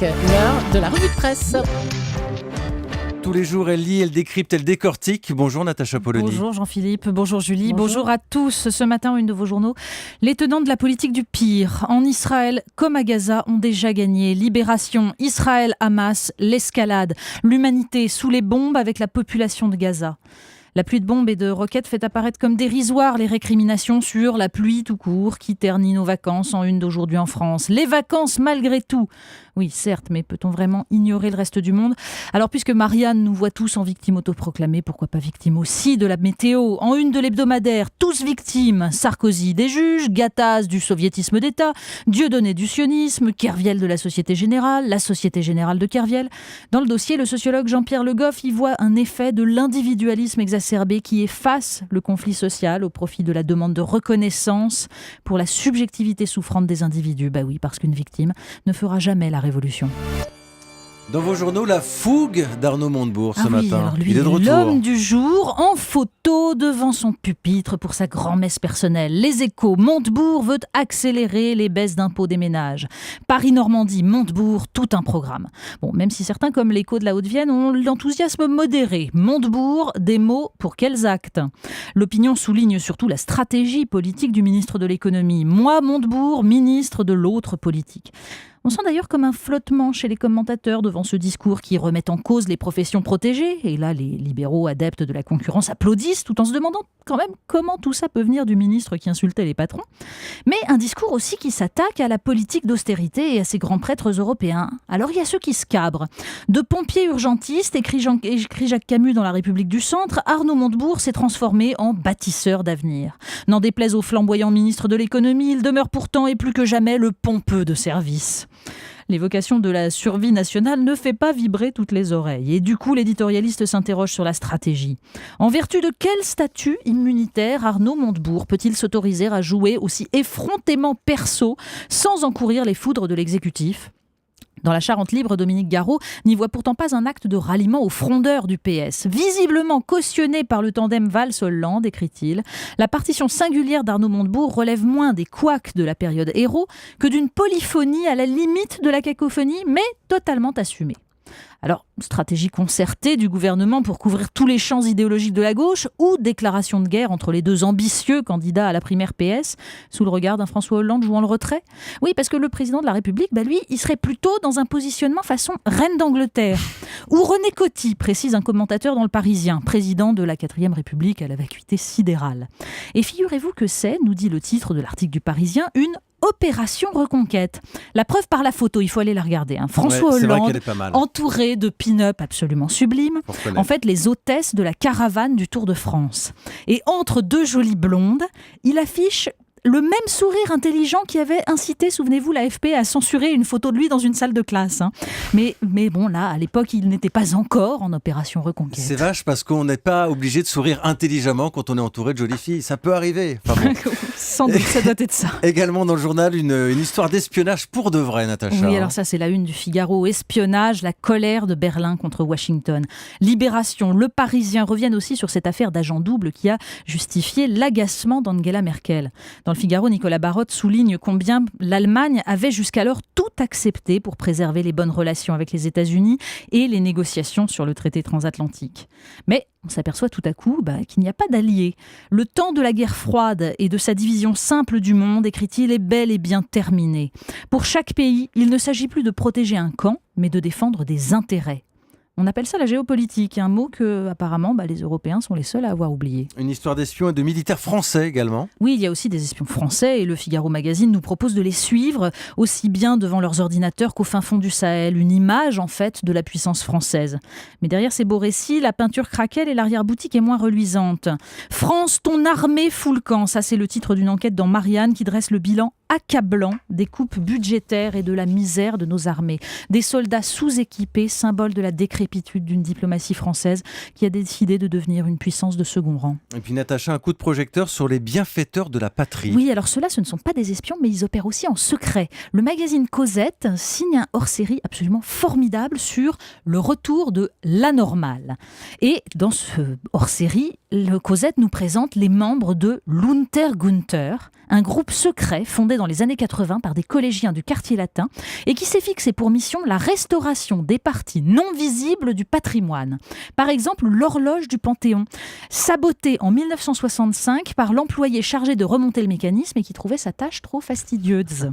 L'heure de la revue de presse. Tous les jours, elle lit, elle décrypte, elle décortique. Bonjour Natacha Polony. Bonjour Jean-Philippe, bonjour Julie, bonjour à tous. Ce matin, une de vos journaux, les tenants de la politique du pire. En Israël comme à Gaza ont déjà gagné. Libération, Israël, Hamas, l'escalade. L'humanité sous les bombes avec la population de Gaza. La pluie de bombes et de roquettes fait apparaître comme dérisoires les récriminations sur la pluie tout court qui ternit nos vacances en une d'aujourd'hui en France. Les vacances malgré tout. Oui, certes, mais peut-on vraiment ignorer le reste du monde ? Alors, puisque Marianne nous voit tous en victimes autoproclamées, pourquoi pas victimes aussi de la météo ? En une de l'hebdomadaire, tous victimes. Sarkozy des juges, Gattaz du soviétisme d'État, Dieudonné du sionisme, Kerviel de la Société Générale, la Société Générale de Kerviel. Dans le dossier, le sociologue Jean-Pierre Le Goff y voit un effet de l'individualisme exacerbé qui efface le conflit social au profit de la demande de reconnaissance pour la subjectivité souffrante des individus. Bah oui, parce qu'une victime ne fera jamais la révolution. Dans vos journaux, la fougue d'Arnaud Montebourg ce matin. Alors lui, il est de retour. L'homme du jour en photo devant son pupitre pour sa grand-messe personnelle. Les Échos, Montebourg veut accélérer les baisses d'impôts des ménages. Paris-Normandie, Montebourg, tout un programme. Bon, même si certains comme l'Écho de la Haute-Vienne ont l'enthousiasme modéré. Montebourg, des mots pour quels actes ? L'opinion souligne surtout la stratégie politique du ministre de l'économie. Moi, Montebourg, ministre de l'autre politique. On sent d'ailleurs comme un flottement chez les commentateurs devant ce discours qui remet en cause les professions protégées. Et là, les libéraux adeptes de la concurrence applaudissent tout en se demandant quand même comment tout ça peut venir du ministre qui insultait les patrons. Mais un discours aussi qui s'attaque à la politique d'austérité et à ses grands prêtres européens. Alors il y a ceux qui se cabrent. De pompier urgentiste, écrit Jacques Camus dans La République du Centre, Arnaud Montebourg s'est transformé en bâtisseur d'avenir. N'en déplaise au flamboyant ministre de l'économie, il demeure pourtant et plus que jamais le pompeux de service. L'évocation de la survie nationale ne fait pas vibrer toutes les oreilles. Et du coup, l'éditorialiste s'interroge sur la stratégie. En vertu de quel statut immunitaire Arnaud Montebourg peut-il s'autoriser à jouer aussi effrontément perso sans encourir les foudres de l'exécutif ? Dans la Charente libre, Dominique Garot n'y voit pourtant pas un acte de ralliement aux frondeurs du PS. Visiblement cautionné par le tandem Valls-Hollande, écrit-il, la partition singulière d'Arnaud Montebourg relève moins des couacs de la période Hérault que d'une polyphonie à la limite de la cacophonie, mais totalement assumée. Alors, stratégie concertée du gouvernement pour couvrir tous les champs idéologiques de la gauche ou déclaration de guerre entre les deux ambitieux candidats à la primaire PS sous le regard d'un François Hollande jouant le retrait ? Oui, parce que le président de la République, lui, il serait plutôt dans un positionnement façon reine d'Angleterre. Ou René Coty, précise un commentateur dans Le Parisien, président de la 4e République à la vacuité sidérale. Et figurez-vous que c'est, nous dit le titre de l'article du Parisien, une opération reconquête. La preuve par la photo, il faut aller la regarder. François Hollande, entouré de pin-up absolument sublimes, en fait les hôtesses de la caravane du Tour de France. Et entre deux jolies blondes, il affiche le même sourire intelligent qui avait incité, souvenez-vous, l'AFP à censurer une photo de lui dans une salle de classe. Mais bon, là, à l'époque, il n'était pas encore en opération reconquête. C'est vache parce qu'on n'est pas obligé de sourire intelligemment quand on est entouré de jolies filles. Ça peut arriver. Enfin bon. Sans doute, ça doit être ça. Également dans le journal, une histoire d'espionnage pour de vrai, Natacha. Oui, alors ça, c'est la une du Figaro. Espionnage, la colère de Berlin contre Washington. Libération, Le Parisien reviennent aussi sur cette affaire d'agent double qui a justifié l'agacement d'Angela Merkel. Dans le Figaro, Nicolas Barotte souligne combien l'Allemagne avait jusqu'alors tout accepté pour préserver les bonnes relations avec les États-Unis et les négociations sur le traité transatlantique. Mais on s'aperçoit tout à coup qu'il n'y a pas d'alliés. Le temps de la guerre froide et de sa division simple du monde, écrit-il, est bel et bien terminé. Pour chaque pays, il ne s'agit plus de protéger un camp, mais de défendre des intérêts. On appelle ça la géopolitique, un mot que apparemment les Européens sont les seuls à avoir oublié. Une histoire d'espions et de militaires français également. Oui, il y a aussi des espions français et le Figaro Magazine nous propose de les suivre aussi bien devant leurs ordinateurs qu'au fin fond du Sahel. Une image en fait de la puissance française. Mais derrière ces beaux récits, la peinture craquelle et l'arrière-boutique est moins reluisante. France, ton armée fout le camp. Ça, c'est le titre d'une enquête dans Marianne qui dresse le bilan accablant des coupes budgétaires et de la misère de nos armées. Des soldats sous-équipés, symbole de la décrépitude d'une diplomatie française qui a décidé de devenir une puissance de second rang. Et puis Natacha, un coup de projecteur sur les bienfaiteurs de la patrie. Oui, alors ceux-là, ce ne sont pas des espions, mais ils opèrent aussi en secret. Le magazine Cosette signe un hors-série absolument formidable sur le retour de l'anormal. Et dans ce hors-série, Cosette nous présente les membres de l'Untergunther, un groupe secret fondé dans les années 80 par des collégiens du quartier latin et qui s'est fixé pour mission la restauration des parties non visibles du patrimoine. Par exemple, l'horloge du Panthéon, sabotée en 1965 par l'employé chargé de remonter le mécanisme et qui trouvait sa tâche trop fastidieuse.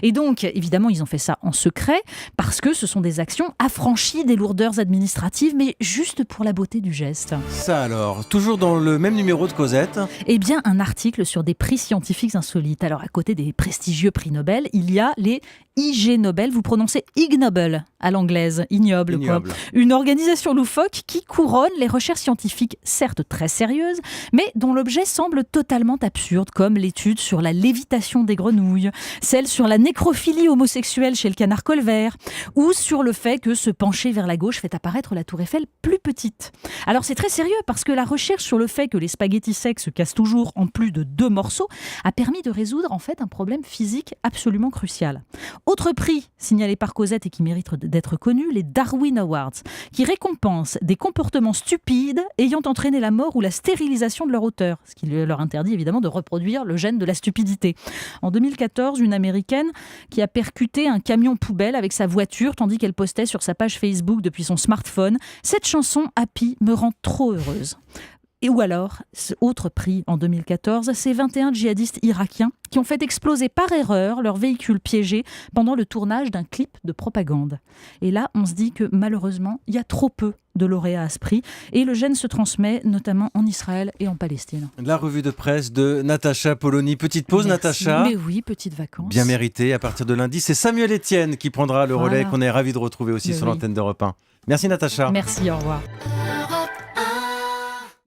Et donc, évidemment, ils ont fait ça en secret parce que ce sont des actions affranchies des lourdeurs administratives, mais juste pour la beauté du geste. Ça alors, toujours dans le même numéro de Cosette. Eh bien, un article sur des prix scientifiques insolites. Alors, à côté des prestigieux prix Nobel, il y a les IG Nobel. Vous prononcez Ig Nobel à l'anglaise, ignoble. Quoi. Une organisation loufoque qui couronne les recherches scientifiques, certes très sérieuses, mais dont l'objet semble totalement absurde, comme l'étude sur la lévitation des grenouilles, celle sur la nécrophilie homosexuelle chez le canard colvert, ou sur le fait que se pencher vers la gauche fait apparaître la tour Eiffel plus petite. Alors c'est très sérieux parce que la recherche sur le fait que les spaghettis secs se cassent toujours en plus de 2 morceaux a permis de résoudre en fait un problème physique absolument crucial. Autre prix signalé par Cosette et qui mérite d'être connu, les Darwin Awards, qui récompensent des comportements stupides ayant entraîné la mort ou la stérilisation de leur auteur, ce qui leur interdit évidemment de reproduire le gène de la stupidité. En 2014, une Américaine qui a percuté un camion poubelle avec sa voiture tandis qu'elle postait sur sa page Facebook depuis son smartphone « Cette chanson Happy me rend trop heureuse ». Et ou alors, ce autre prix en 2014, c'est 21 djihadistes irakiens qui ont fait exploser par erreur leur véhicule piégé pendant le tournage d'un clip de propagande. Et là, on se dit que malheureusement, il y a trop peu de lauréats à ce prix et le gène se transmet notamment en Israël et en Palestine. La revue de presse de Natacha Polony. Petite pause, Merci. Natacha. Mais oui, petite vacances. Bien méritée. À partir de lundi, c'est Samuel Etienne qui prendra le relais qu'on est ravis de retrouver aussi sur l'antenne d'Europe 1. Merci Natacha. Merci, au revoir.